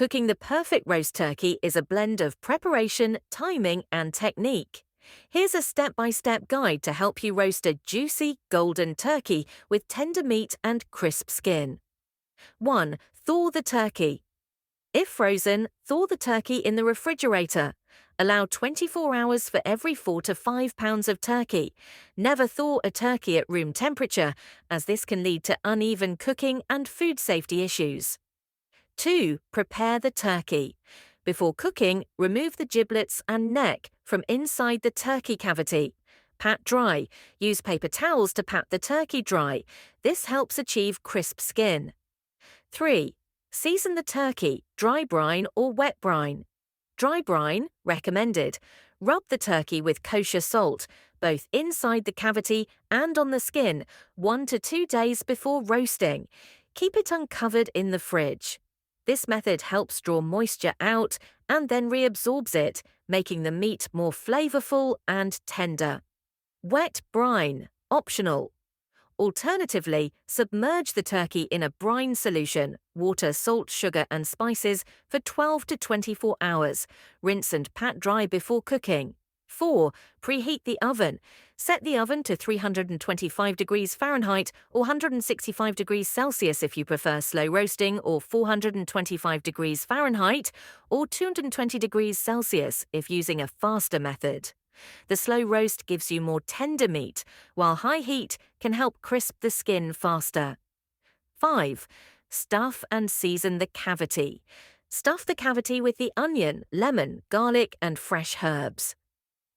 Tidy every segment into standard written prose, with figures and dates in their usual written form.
Cooking the perfect roast turkey is a blend of preparation, timing, and technique. Here's a step-by-step guide to help you roast a juicy, golden turkey with tender meat and crisp skin. 1. Thaw the turkey. If frozen, thaw the turkey in the refrigerator. Allow 24 hours for every 4 to 5 pounds of turkey. Never thaw a turkey at room temperature, as this can lead to uneven cooking and food safety issues. 2. Prepare the turkey. Before cooking, remove the giblets and neck from inside the turkey cavity. Pat dry. Use paper towels to pat the turkey dry. This helps achieve crisp skin. 3. Season the turkey, dry brine or wet brine. Dry brine, recommended. Rub the turkey with kosher salt, both inside the cavity and on the skin, 1 to 2 days before roasting. Keep it uncovered in the fridge. This method helps draw moisture out and then reabsorbs it, making the meat more flavorful and tender. Wet brine, optional. Alternatively, submerge the turkey in a brine solution, water, salt, sugar, and spices for 12 to 24 hours. Rinse and pat dry before cooking. 4. Preheat the oven. Set the oven to 325 degrees Fahrenheit or 165 degrees Celsius if you prefer slow roasting, or 425 degrees Fahrenheit or 220 degrees Celsius if using a faster method. The slow roast gives you more tender meat, while high heat can help crisp the skin faster. 5. Stuff and season the cavity. Stuff the cavity with the onion, lemon, garlic, and fresh herbs.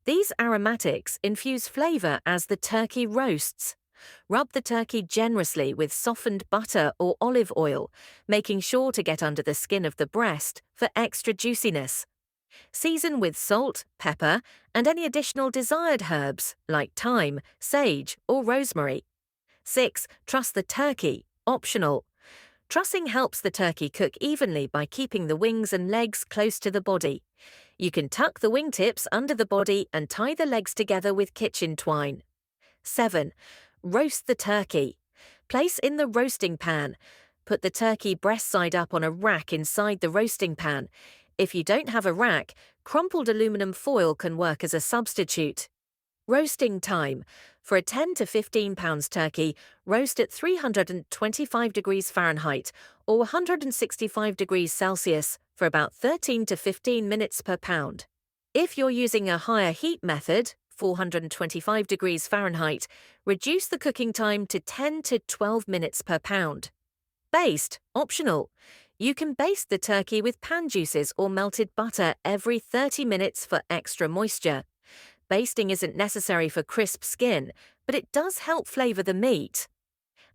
These aromatics infuse flavor as the turkey roasts. Rub the turkey generously with softened butter or olive oil, making sure to get under the skin of the breast for extra juiciness. Season with salt, pepper, and any additional desired herbs like thyme, sage, or rosemary. 6. Truss the turkey, optional. Trussing helps the turkey cook evenly by keeping the wings and legs close to the body. You can tuck the wingtips under the body and tie the legs together with kitchen twine. 7. Roast the turkey. Place in the roasting pan. Put the turkey breast side up on a rack inside the roasting pan. If you don't have a rack, crumpled aluminum foil can work as a substitute. Roasting time. For a 10 to 15 pounds turkey, roast at 325 degrees Fahrenheit or 165 degrees Celsius for about 13 to 15 minutes per pound. If you're using a higher heat method, 425 degrees Fahrenheit, reduce the cooking time to 10 to 12 minutes per pound. Baste, optional. You can baste the turkey with pan juices or melted butter every 30 minutes for extra moisture. Basting isn't necessary for crisp skin, but it does help flavor the meat.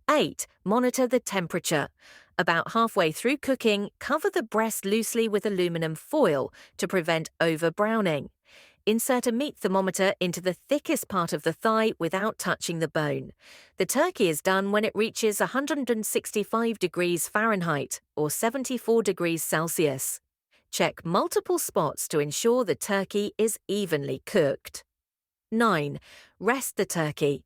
8. Monitor the temperature. About halfway through cooking, cover the breast loosely with aluminum foil to prevent over-browning. Insert a meat thermometer into the thickest part of the thigh without touching the bone. The turkey is done when it reaches 165 degrees Fahrenheit or 74 degrees Celsius. Check multiple spots to ensure the turkey is evenly cooked. 9. Rest the turkey.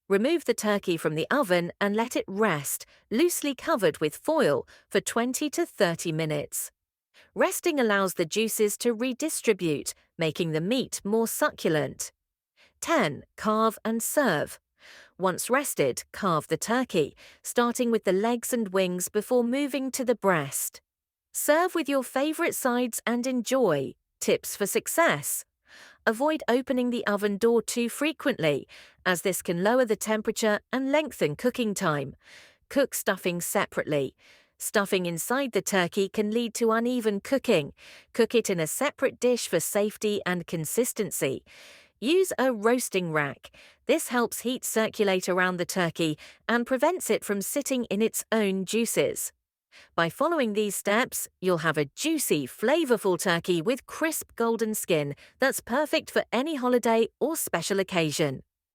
Remove the turkey from the oven and let it rest, loosely covered with foil, for 20 to 30 minutes. Resting allows the juices to redistribute, making the meat more succulent. 10. Carve and serve. Once rested, carve the turkey, starting with the legs and wings before moving to the breast. Serve with your favorite sides and enjoy. Tips for success. Avoid opening the oven door too frequently, as this can lower the temperature and lengthen cooking time. Cook stuffing separately. Stuffing inside the turkey can lead to uneven cooking. Cook it in a separate dish for safety and consistency. Use a roasting rack. This helps heat circulate around the turkey and prevents it from sitting in its own juices. By following these steps, you'll have a juicy, flavorful turkey with crisp golden skin that's perfect for any holiday or special occasion.